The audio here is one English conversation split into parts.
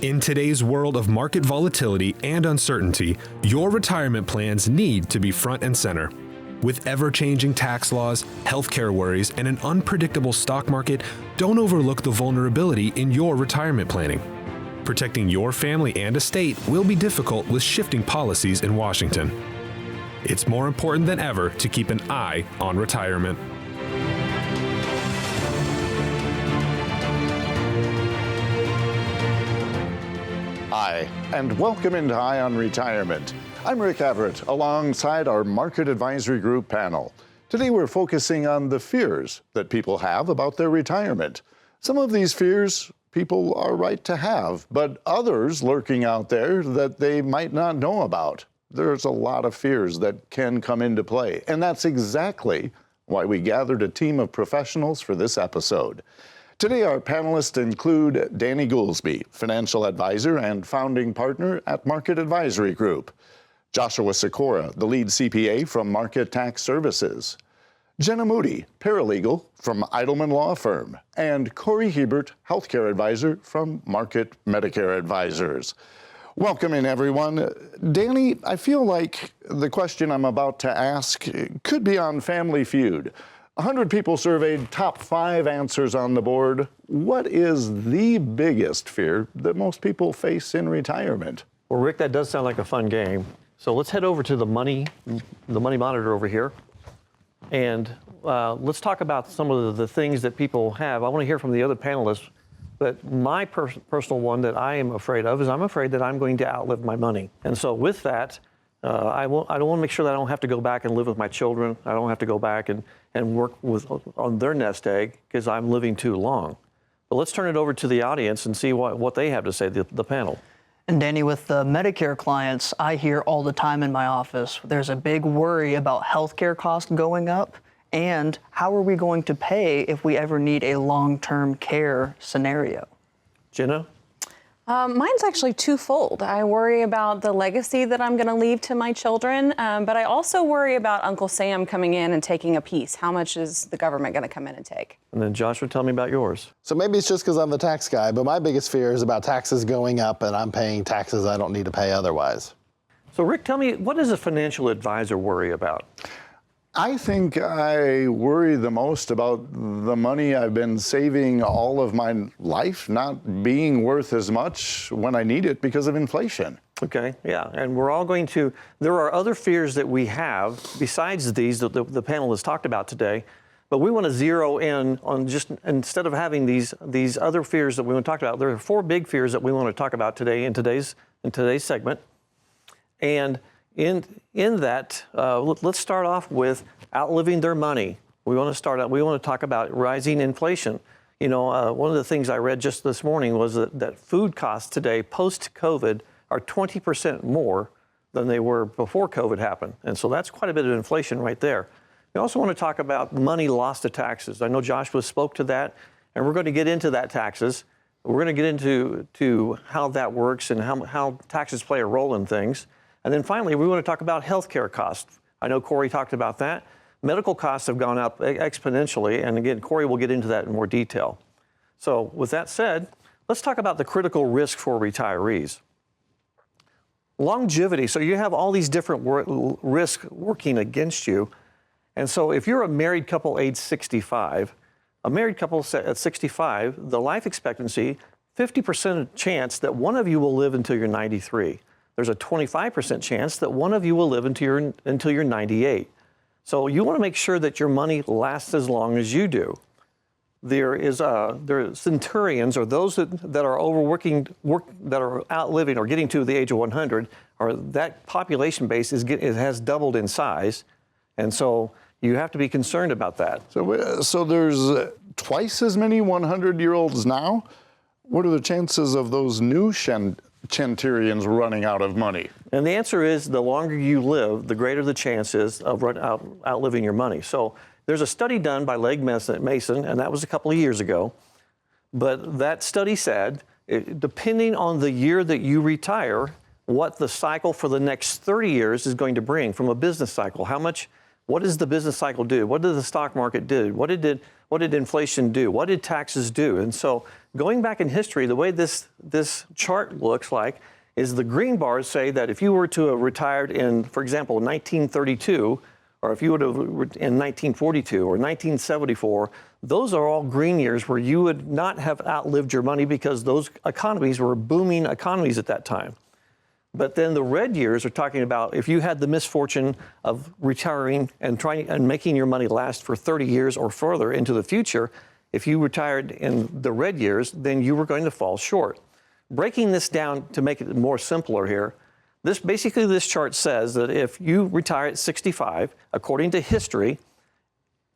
In today's world of market volatility and uncertainty, your retirement plans need to be front and center. With ever-changing tax laws, healthcare worries, and an unpredictable stock market, don't overlook the vulnerability in your retirement planning. Protecting your family and estate will be difficult with shifting policies in Washington. It's more important than ever to keep an eye on retirement. Hi, and welcome into Eye on Retirement. I'm Rick Everett, alongside our Market Advisory Group panel. Today we're focusing on the fears that people have about their retirement. Some of these fears people are right to have, but others lurking out there that they might not know about. There's a lot of fears that can come into play, and that's exactly why we gathered a team of professionals for this episode. Today, our panelists include Danny Goolsby, financial advisor and founding partner at Market Advisory Group; Joshua Sikora, the lead CPA from Market Tax Services; Jenna Moody, paralegal from Eidelman Law Firm; and Corey Hebert, healthcare advisor from Market Medicare Advisors. Welcome in, everyone. Danny, I feel like the question I'm about to ask could be on Family Feud. 100 people surveyed, top 5 answers on the board. What is the biggest fear that most people face in retirement? Well, Rick, that does sound like a fun game. So let's head over to the money monitor over here. And let's talk about some of the things that people have. I want to hear from the other panelists. But my personal one that I am afraid of is I'm afraid that I'm going to outlive my money. And so with that, I don't want to make sure that I don't have to go back and live with my children. I don't have to go back and work on their nest egg because I'm living too long. But let's turn it over to the audience and see what they have to say, the panel. And Danny, with the Medicare clients, I hear all the time in my office, there's a big worry about healthcare costs going up. And how are we going to pay if we ever need a long-term care scenario? Jenna? Mine's actually twofold. I worry about the legacy that I'm going to leave to my children, but I also worry about Uncle Sam coming in and taking a piece. How much is the government going to come in and take? And then Joshua, tell me about yours. So maybe it's just because I'm the tax guy, but my biggest fear is about taxes going up and I'm paying taxes I don't need to pay otherwise. So Rick, tell me, what does a financial advisor worry about? I think I worry the most about the money I've been saving all of my life not being worth as much when I need it because of inflation. Okay, yeah, and we're all going to, there are other fears that we have besides these that the panel has talked about today, but we want to zero in on just, instead of having these other fears that we want to talk about, there are 4 big fears that we want to talk about today in today's segment. And in that, let's start off with outliving their money. We want to talk about rising inflation. You know, one of the things I read just this morning was that food costs today, post-COVID, are 20% more than they were before COVID happened. And so that's quite a bit of inflation right there. We also want to talk about money lost to taxes. I know Joshua spoke to that, and we're going to get into that taxes. We're going to get into how that works and how taxes play a role in things. And then finally, we want to talk about healthcare costs. I know Corey talked about that. Medical costs have gone up exponentially, and again, Corey will get into that in more detail. So with that said, let's talk about the critical risk for retirees. Longevity, so you have all these different risks working against you. And so if you're a married couple age 65, a married couple at 65, the life expectancy, 50% chance that one of you will live until you're 93. There's a 25% chance that one of you will live until you're 98. So you want to make sure that your money lasts as long as you do. There are centurions, or those that are overworking, that are outliving or getting to the age of 100, or that population base has doubled in size, and so you have to be concerned about that. So there's twice as many 100-year-olds now? What are the chances of those new centurions running out of money? And the answer is, the longer you live, the greater the chance is of outliving your money. So there's a study done by Legg Mason, and that was a couple of years ago. But that study said, depending on the year that you retire, what the cycle for the next 30 years is going to bring from a business cycle. How much What does the business cycle do? What did the stock market do? What did inflation do? What did taxes do? And so going back in history, the way this chart looks like is the green bars say that if you were to have retired in, for example, 1932, or if you would have in 1942 or 1974, those are all green years where you would not have outlived your money because those economies were booming economies at that time. But then the red years are talking about if you had the misfortune of retiring and making your money last for 30 years or further into the future, if you retired in the red years, then you were going to fall short. Breaking this down to make it more simpler here, this chart says that if you retire at 65, according to history,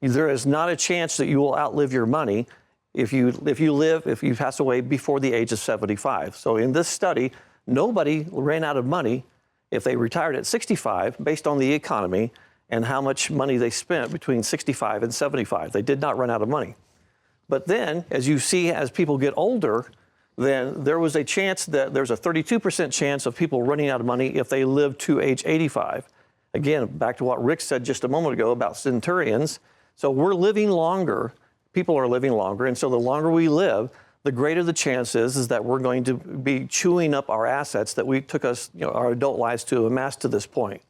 there is not a chance that you will outlive your money if you pass away before the age of 75. So in this study, nobody ran out of money if they retired at 65 based on the economy and how much money they spent between 65 and 75. They did not run out of money. But then, as you see, as people get older, then there was a chance that there's a 32% chance of people running out of money if they live to age 85. Again, back to what Rick said just a moment ago about centurions. So we're living longer, people are living longer, and so the longer we live, the greater the chance is that we're going to be chewing up our assets that we took us, our adult lives to amass to this point.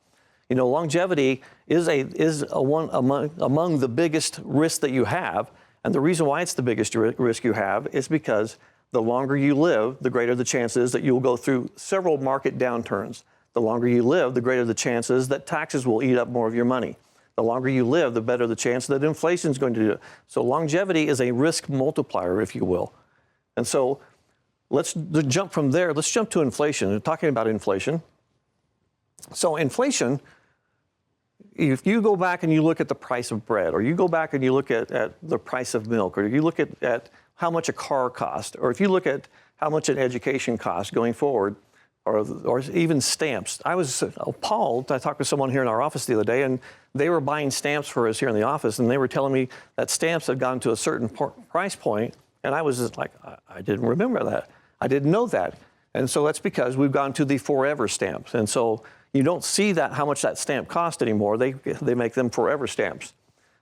Longevity is one among the biggest risks that you have, and the reason why it's the biggest risk you have is because the longer you live, the greater the chance is that you'll go through several market downturns. The longer you live, the greater the chances that taxes will eat up more of your money. The longer you live, the better the chance that inflation is going to do it. So longevity is a risk multiplier, if you will. And so let's jump from there. Let's jump to inflation. We're talking about inflation. So inflation, if you go back and you look at the price of bread, or you go back and you look at the price of milk, or you look at how much a car costs, or if you look at how much an education costs going forward, or even stamps. I was appalled. I talked to someone here in our office the other day, and they were buying stamps for us here in the office, and they were telling me that stamps had gone to a certain price point, and I was just like, I didn't remember that. I didn't know that. And so that's because we've gone to the forever stamps. And so you don't see that how much that stamp cost anymore. They make them forever stamps.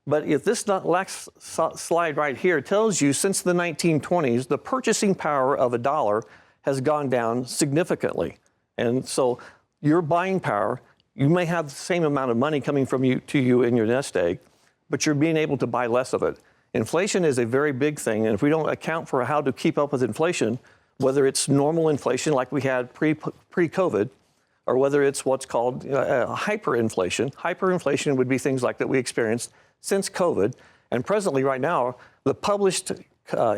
But if this last slide right here tells you since the 1920s, the purchasing power of a dollar has gone down significantly. And so your buying power, you may have the same amount of money coming from to you in your nest egg, but you're being able to buy less of it. Inflation is a very big thing, and if we don't account for how to keep up with inflation, whether it's normal inflation like we had pre-COVID, or whether it's what's called hyperinflation. Hyperinflation would be things like that we experienced since COVID, and presently right now, the published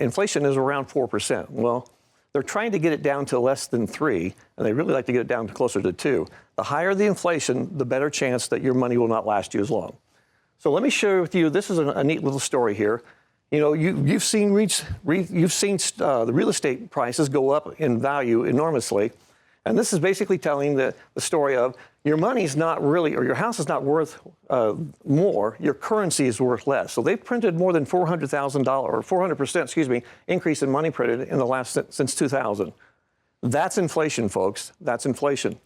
inflation is around 4%. Well, they're trying to get it down to less than 3, and they really like to get it down to closer to 2. The higher the inflation, the better chance that your money will not last you as long. So let me share with you, this is a neat little story here. You've seen the real estate prices go up in value enormously. And this is basically telling the story of your money's not really, or your house is not worth more, your currency is worth less. So they've printed more than $400,000, or 400%, increase in money printed in the since 2000. That's inflation, folks. That's inflation.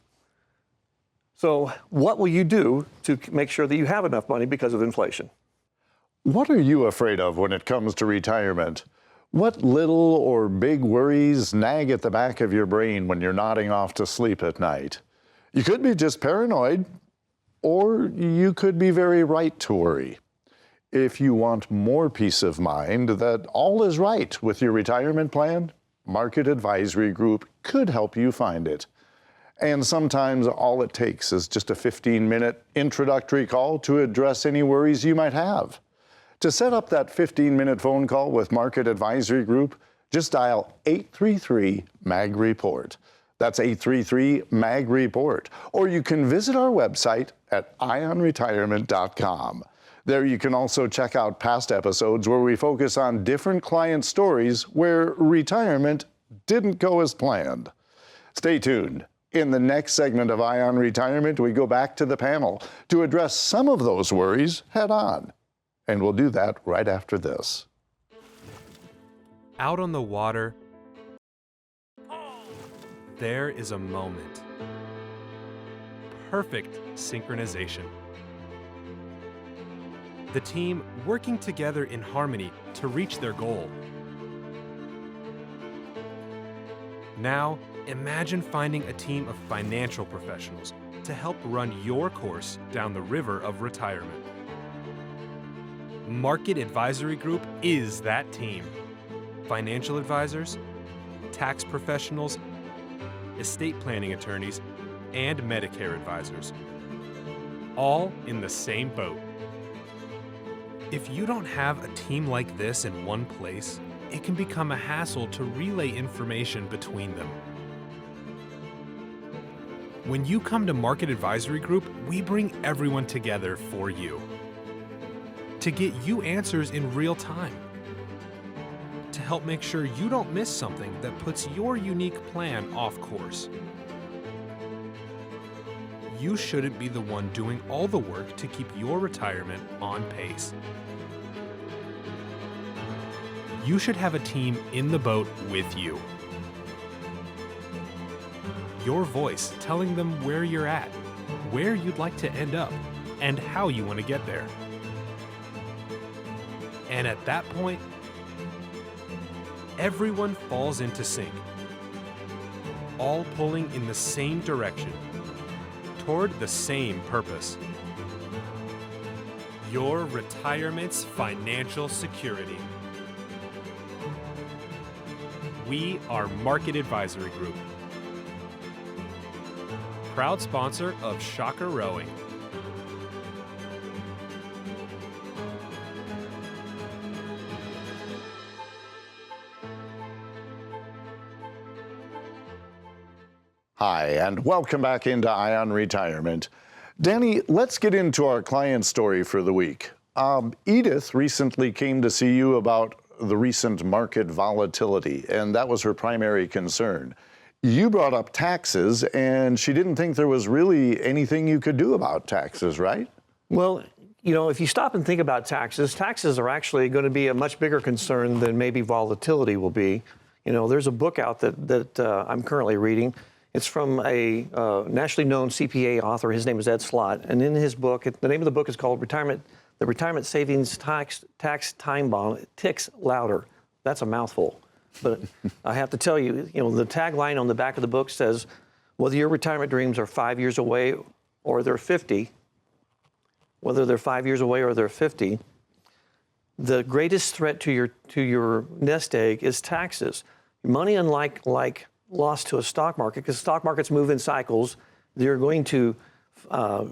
So what will you do to make sure that you have enough money because of inflation? What are you afraid of when it comes to retirement? What little or big worries nag at the back of your brain when you're nodding off to sleep at night? You could be just paranoid, or you could be very right to worry. If you want more peace of mind that all is right with your retirement plan, Market Advisory Group could help you find it. And sometimes all it takes is just a 15-minute introductory call to address any worries you might have. To set up that 15-minute phone call with Market Advisory Group, just dial 833-MAG-REPORT. That's 833-MAG-REPORT. Or you can visit our website at ionretirement.com. There you can also check out past episodes where we focus on different client stories where retirement didn't go as planned. Stay tuned. In the next segment of Ion Retirement, we go back to the panel to address some of those worries head on. And we'll do that right after this. Out on the water, there is a moment. Perfect synchronization. The team working together in harmony to reach their goal. Now, imagine finding a team of financial professionals to help run your course down the river of retirement. Market Advisory Group is that team. Financial advisors, tax professionals, estate planning attorneys, and Medicare advisors. All in the same boat. If you don't have a team like this in one place, it can become a hassle to relay information between them. When you come to Market Advisory Group, we bring everyone together for you. To get you answers in real time. To help make sure you don't miss something that puts your unique plan off course. You shouldn't be the one doing all the work to keep your retirement on pace. You should have a team in the boat with you. Your voice telling them where you're at, where you'd like to end up, and how you want to get there. And at that point, everyone falls into sync, all pulling in the same direction, toward the same purpose. Your retirement's financial security. We are Market Advisory Group, proud sponsor of Shocker Rowing. Hi, and welcome back into Eye on Retirement. Danny, let's get into our client story for the week. Edith recently came to see you about the recent market volatility, and that was her primary concern. You brought up taxes, and she didn't think there was really anything you could do about taxes, right? Well, you know, if you stop and think about taxes, taxes are actually going to be a much bigger concern than maybe volatility will be. You know, there's a book out that I'm currently reading. It's from a nationally known CPA author. His name is Ed Slott. And in his book, the name of the book is called The Retirement Savings Tax Time Bomb. It ticks louder. That's a mouthful. But I have to tell you, the tagline on the back of the book says, whether your retirement dreams are 5 years away or they're 50, whether they're 5 years away or they're 50, the greatest threat to your nest egg is taxes. Money, unlike lost to a stock market, because stock markets move in cycles, you're going to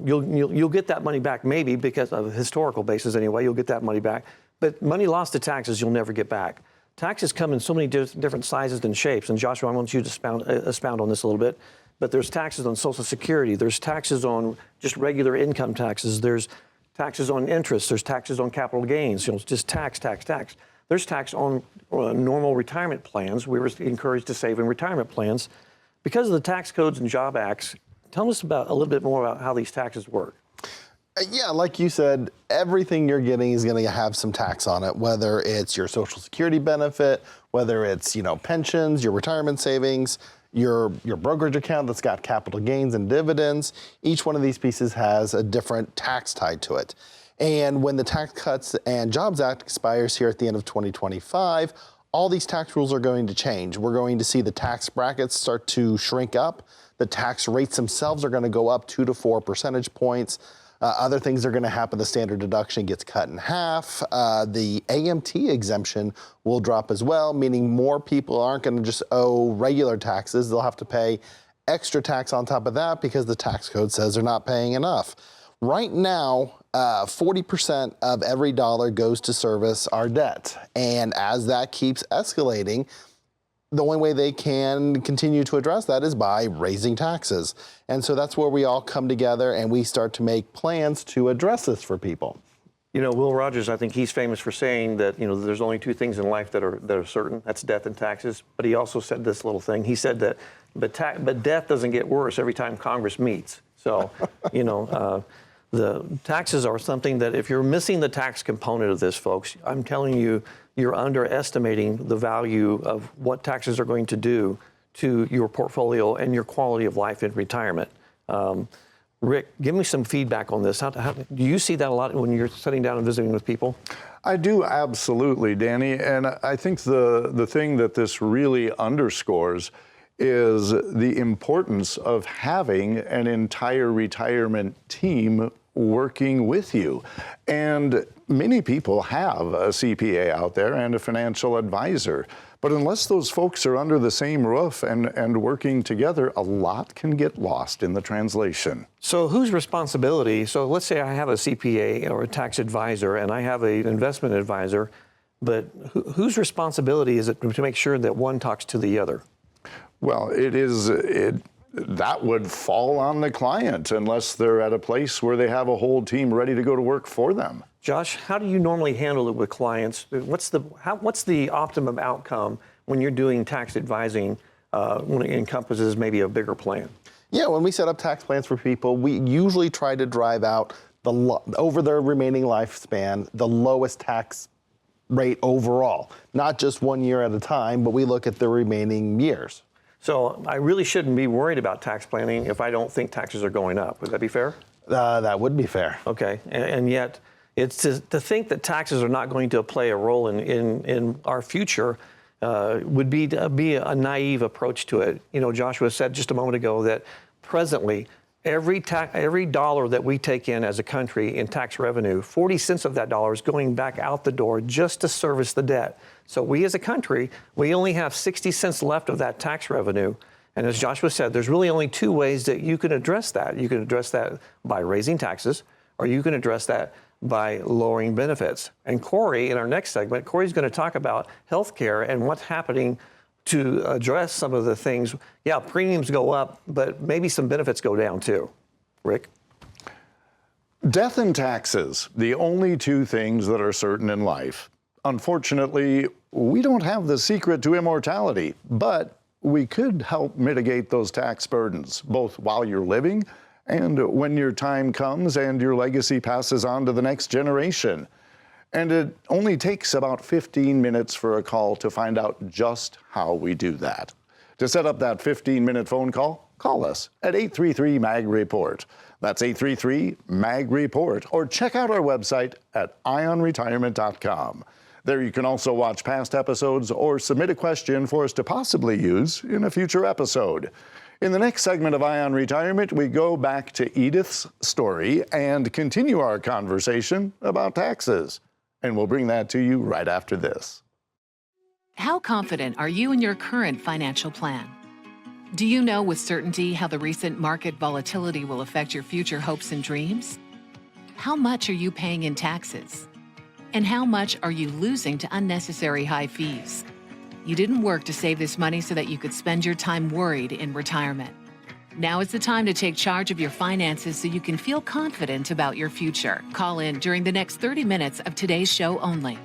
you'll get that money back, maybe because of a historical basis anyway, you'll get that money back. But money lost to taxes, you'll never get back. Taxes come in so many different sizes and shapes. And Joshua, I want you to expound on this a little bit. But there's taxes on Social Security. There's taxes on just regular income taxes. There's taxes on interest. There's taxes on capital gains. Just tax. There's tax on normal retirement plans. We were encouraged to save in retirement plans. Because of the tax codes and job acts, tell us a little bit more about how these taxes work. Yeah, like you said, everything you're getting is going to have some tax on it, whether it's your Social Security benefit, whether it's, pensions, your retirement savings, your brokerage account that's got capital gains and dividends. Each one of these pieces has a different tax tied to it. And when the Tax Cuts and Jobs Act expires here at the end of 2025, all these tax rules are going to change. We're going to see the tax brackets start to shrink up. The tax rates themselves are going to go up 2 to 4 percentage points. Other things are going to happen. The standard deduction gets cut in half. The AMT exemption will drop as well, meaning more people aren't going to just owe regular taxes. They'll have to pay extra tax on top of that because the tax code says they're not paying enough. Right now, 40% of every dollar goes to service our debt. And as that keeps escalating, the only way they can continue to address that is by raising taxes. And so that's where we all come together and we start to make plans to address this for people. Will Rogers, I think he's famous for saying that, there's only two things in life that are certain. That's death and taxes. But he also said this little thing. He said that, but death doesn't get worse every time Congress meets. So, the taxes are something that if you're missing the tax component of this, folks, I'm telling you, you're underestimating the value of what taxes are going to do to your portfolio and your quality of life in retirement. Rick, give me some feedback on this. How do you see that a lot when you're sitting down and visiting with people? I do, absolutely, Danny. And I think the thing that this really underscores is the importance of having an entire retirement team working with you. And many people have a CPA out there and a financial advisor. But unless those folks are under the same roof and working together, a lot can get lost in the translation. So whose responsibility? So let's say I have a CPA or a tax advisor and I have an investment advisor, but whose responsibility is it to make sure that one talks to the other? Well, that would fall on the client unless they're at a place where they have a whole team ready to go to work for them. Josh, how do you normally handle it with clients? What's the optimum outcome when you're doing tax advising when it encompasses maybe a bigger plan? Yeah, when we set up tax plans for people, we usually try to drive out over their remaining lifespan, the lowest tax rate overall, not just 1 year at a time, but we look at the remaining years. So I really shouldn't be worried about tax planning if I don't think taxes are going up. Would that be fair? That would be fair. Okay, and yet it's to think that taxes are not going to play a role in our future would be a naive approach to it. You know, Joshua said just a moment ago that presently every dollar that we take in as a country in tax revenue, 40 cents of that dollar is going back out the door just to service the debt. So we as a country, we only have 60 cents left of that tax revenue. And as Joshua said, there's really only two ways that you can address that. You can address that by raising taxes, or you can address that by lowering benefits. And Corey, in our next segment, Corey's going to talk about healthcare and what's happening to address some of the things. Yeah, premiums go up, but maybe some benefits go down too. Rick? Death and taxes, the only two things that are certain in life. Unfortunately, we don't have the secret to immortality, but we could help mitigate those tax burdens, both while you're living and when your time comes and your legacy passes on to the next generation. And it only takes about 15 minutes for a call to find out just how we do that. To set up that 15-minute phone call, call us at 833-MAG-REPORT. That's 833-MAG-REPORT. Or check out our website at ionretirement.com. There you can also watch past episodes or submit a question for us to possibly use in a future episode. In the next segment of Ion Retirement, we go back to Edith's story and continue our conversation about taxes. And we'll bring that to you right after this. How confident are you in your current financial plan? Do you know with certainty how the recent market volatility will affect your future hopes and dreams? How much are you paying in taxes? And how much are you losing to unnecessary high fees? You didn't work to save this money so that you could spend your time worried in retirement. Now is the time to take charge of your finances so you can feel confident about your future. Call in during the next 30 minutes of today's show only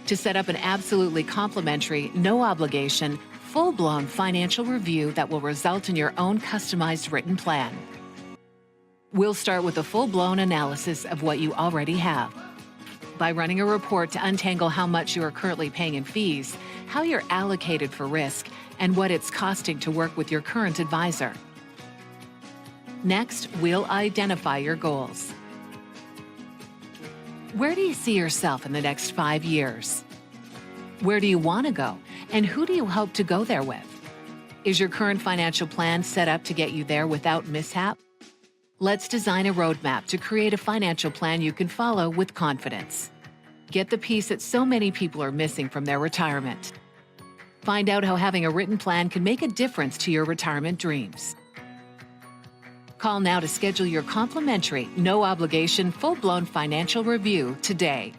to set up an absolutely complimentary, no obligation, full-blown financial review that will result in your own customized written plan. We'll start with a full-blown analysis of what you already have by running a report to untangle how much you are currently paying in fees, how you're allocated for risk, and what it's costing to work with your current advisor. Next, we'll identify your goals. Where do you see yourself in the next 5 years? Where do you want to go, and who do you hope to go there with? Is your current financial plan set up to get you there without mishap? Let's design a roadmap to create a financial plan you can follow with confidence. Get the piece that so many people are missing from their retirement. Find out how having a written plan can make a difference to your retirement dreams. Call now to schedule your complimentary, no-obligation, full-blown financial review today.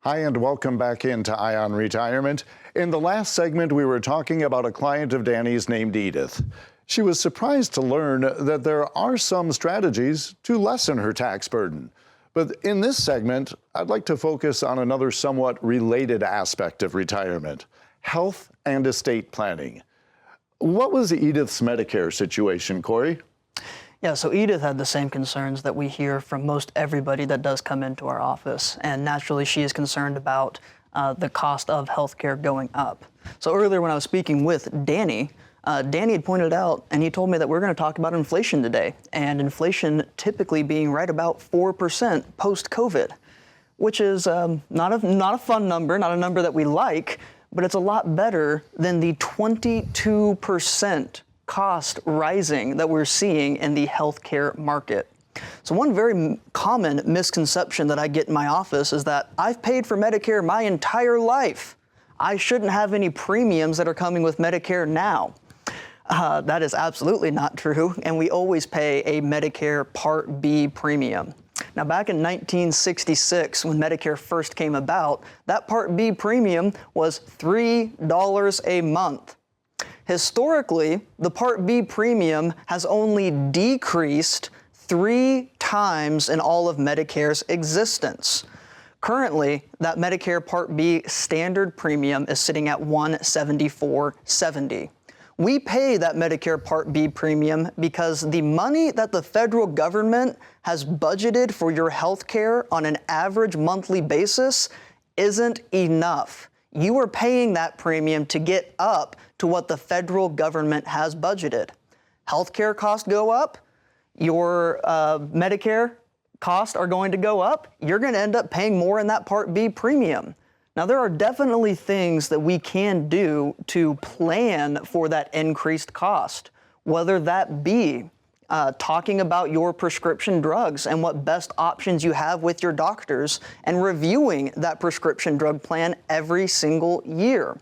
Hi, and welcome back into Ion Retirement. In the last segment, we were talking about a client of Danny's named Edith. She was surprised to learn that there are some strategies to lessen her tax burden. But in this segment, I'd like to focus on another somewhat related aspect of retirement: health and estate planning. What was Edith's Medicare situation, Corey? Yeah, so Edith had the same concerns that we hear from most everybody that does come into our office. And naturally, she is concerned about the cost of healthcare going up. So earlier when I was speaking with Danny, Danny had pointed out, and he told me that we're going to talk about inflation today, and inflation typically being right about 4% post-COVID, which is not a fun number, not a number that we like, but it's a lot better than the 22% cost rising that we're seeing in the healthcare market. So one very common misconception that I get in my office is that I've paid for Medicare my entire life. I shouldn't have any premiums that are coming with Medicare now. That is absolutely not true, and we always pay a Medicare Part B premium. Now, back in 1966, when Medicare first came about, that Part B premium was $3 a month. Historically, the Part B premium has only decreased 3 times in all of Medicare's existence. Currently, that Medicare Part B standard premium is sitting at $174.70. We pay that Medicare Part B premium because the money that the federal government has budgeted for your health care on an average monthly basis isn't enough. You are paying that premium to get up to what the federal government has budgeted. Healthcare costs go up, your Medicare costs are going to go up, you're going to end up paying more in that Part B premium. Now, there are definitely things that we can do to plan for that increased cost, whether that be talking about your prescription drugs and what best options you have with your doctors and reviewing that prescription drug plan every single year.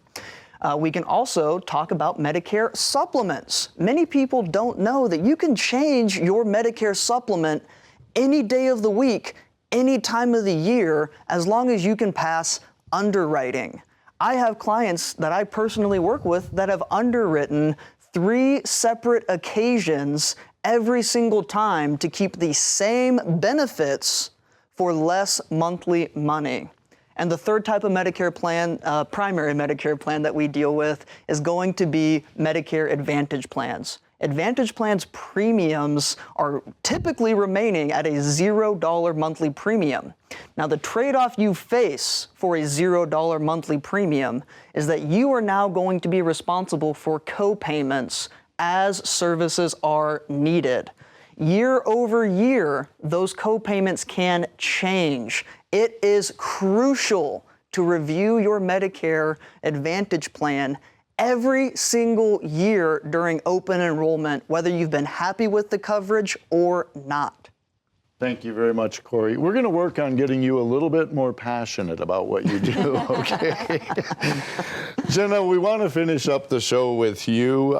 We can also talk about Medicare supplements. Many people don't know that you can change your Medicare supplement any day of the week, any time of the year, as long as you can pass underwriting. I have clients that I personally work with that have underwritten 3 separate occasions every single time to keep the same benefits for less monthly money. And the third type of Medicare plan, primary Medicare plan that we deal with, is going to be Medicare Advantage plans. Advantage plans premiums are typically remaining at a $0 monthly premium. Now, the trade-off you face for a $0 monthly premium is that you are now going to be responsible for co-payments as services are needed. Year over year, those co-payments can change. It is crucial to review your Medicare Advantage plan every single year during open enrollment, whether you've been happy with the coverage or not. Thank you very much, Corey. We're going to work on getting you a little bit more passionate about what you do, okay? Jenna, we want to finish up the show with you.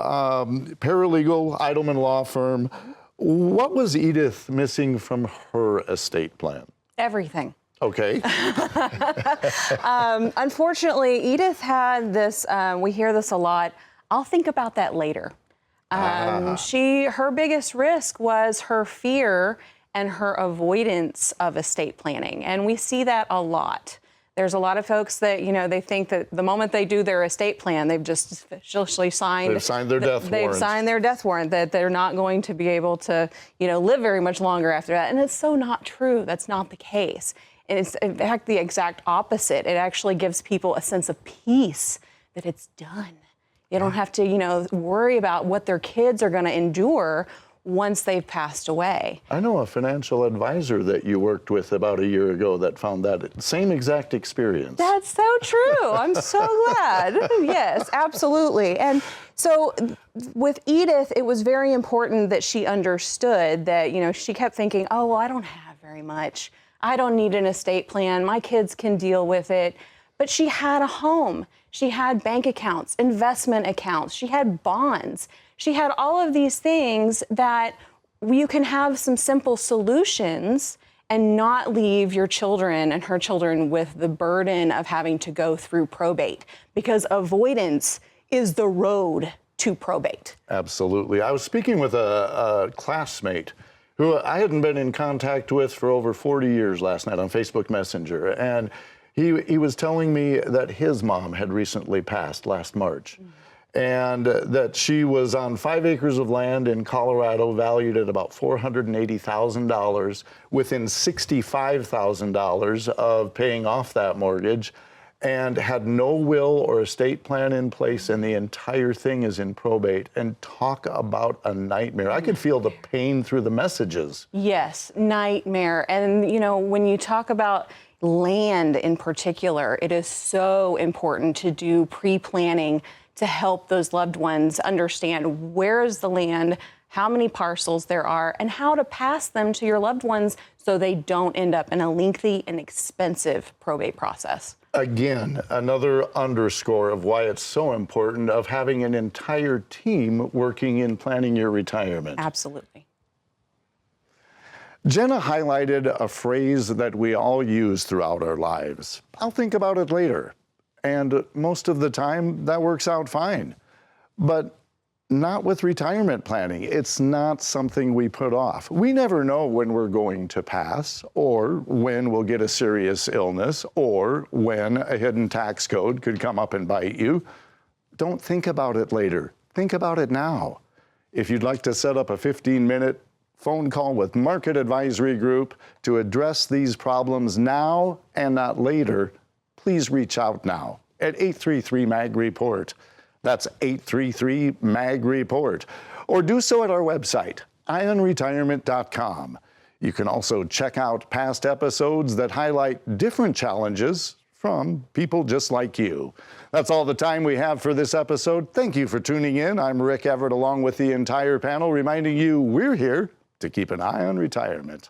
Paralegal, Eidelman Law Firm. What was Edith missing from her estate plan? Everything. Okay. Unfortunately, Edith had this, we hear this a lot, I'll think about that later. Her biggest risk was her fear and her avoidance of estate planning. And we see that a lot. There's a lot of folks that, they think that the moment they do their estate plan, they've just officially signed. They've signed their death warrant. They've signed their death warrant, that they're not going to be able to, live very much longer after that. And it's so not true. That's not the case. It's in fact the exact opposite. It actually gives people a sense of peace that it's done. You don't have to, worry about what their kids are going to endure once they've passed away. I know a financial advisor that you worked with about a year ago that found that same exact experience. That's so true. I'm so glad. Yes, absolutely. And so with Edith, it was very important that she understood that, she kept thinking, oh, well, I don't have very much. I don't need an estate plan. My kids can deal with it. But she had a home. She had bank accounts, investment accounts. She had bonds. She had all of these things that you can have some simple solutions and not leave your children and her children with the burden of having to go through probate, because avoidance is the road to probate. Absolutely. I was speaking with a classmate who I hadn't been in contact with for over 40 years last night on Facebook Messenger. And he was telling me that his mom had recently passed last March. And that she was on 5 acres of land in Colorado valued at about $480,000, within $65,000 of paying off that mortgage. and had no will or estate plan in place, and the entire thing is in probate. And talk about a nightmare. I could feel the pain through the messages. Yes, nightmare. And, you know, when you talk about land in particular, it is so important to do pre-planning to help those loved ones understand where is the land, how many parcels there are, and how to pass them to your loved ones so they don't end up in a lengthy and expensive probate process. Again, another underscore of why it's so important of having an entire team working in planning your retirement. Absolutely. Jenna highlighted a phrase that we all use throughout our lives. I'll think about it later. And most of the time, that works out fine. But not with retirement planning. It's not something we put off. We never know when we're going to pass, or when we'll get a serious illness, or when a hidden tax code could come up and bite you. Don't think about it later. Think about it now. If you'd like to set up a 15-minute phone call with Market Advisory Group to address these problems now and not later, please reach out now at 833-MAG-REPORT. That's 833-MAG-REPORT. Or do so at our website, ionretirement.com. You can also check out past episodes that highlight different challenges from people just like you. That's all the time we have for this episode. Thank you for tuning in. I'm Rick Everett, along with the entire panel, reminding you we're here to keep an eye on retirement.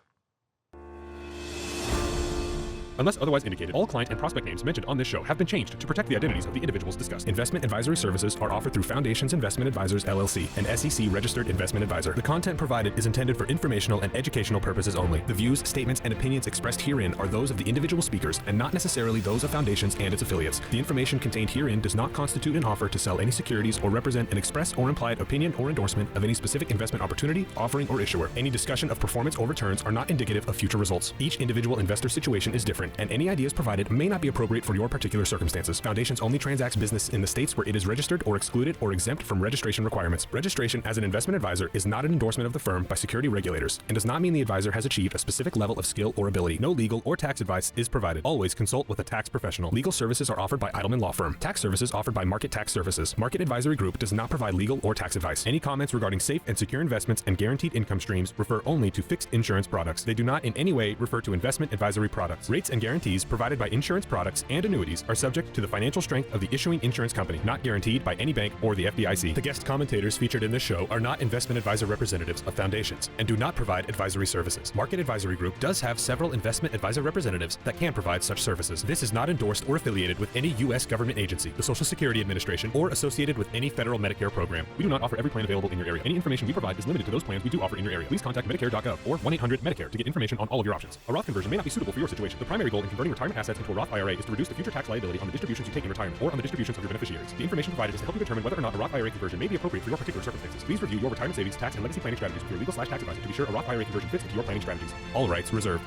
Unless otherwise indicated, all client and prospect names mentioned on this show have been changed to protect the identities of the individuals discussed. Investment advisory services are offered through Foundations Investment Advisors LLC, an SEC-registered investment advisor. The content provided is intended for informational and educational purposes only. The views, statements, and opinions expressed herein are those of the individual speakers and not necessarily those of Foundations and its affiliates. The information contained herein does not constitute an offer to sell any securities or represent an express or implied opinion or endorsement of any specific investment opportunity, offering, or issuer. Any discussion of performance or returns are not indicative of future results. Each individual investor situation is different, and any ideas provided may not be appropriate for your particular circumstances. Foundations only transacts business in the states where it is registered or excluded or exempt from registration requirements. Registration as an investment advisor is not an endorsement of the firm by security regulators and does not mean the advisor has achieved a specific level of skill or ability. No legal or tax advice is provided. Always consult with a tax professional. Legal services are offered by Edelman Law Firm. Tax services offered by Market Tax Services. Market Advisory Group does not provide legal or tax advice. Any comments regarding safe and secure investments and guaranteed income streams refer only to fixed insurance products. They do not in any way refer to investment advisory products. Rates and guarantees provided by insurance products and annuities are subject to the financial strength of the issuing insurance company, not guaranteed by any bank or the FDIC. The guest commentators featured in this show are not investment advisor representatives of Foundations and do not provide advisory services. Market Advisory Group does have several investment advisor representatives that can provide such services. This is not endorsed or affiliated with any U.S. government agency, the Social Security Administration, or associated with any federal Medicare program. We do not offer every plan available in your area. Any information we provide is limited to those plans we do offer in your area. Please contact Medicare.gov or 1-800-MEDICARE to get information on all of your options. A Roth conversion may not be suitable for your situation. The primary goal in converting retirement assets into a Roth IRA is to reduce the future tax liability on the distributions you take in retirement or on the distributions of your beneficiaries. The information provided is to help you determine whether or not a Roth IRA conversion may be appropriate for your particular circumstances. Please review your retirement savings, tax, and legacy planning strategies with your legal/tax advisor to be sure a Roth IRA conversion fits into your planning strategies. All rights reserved.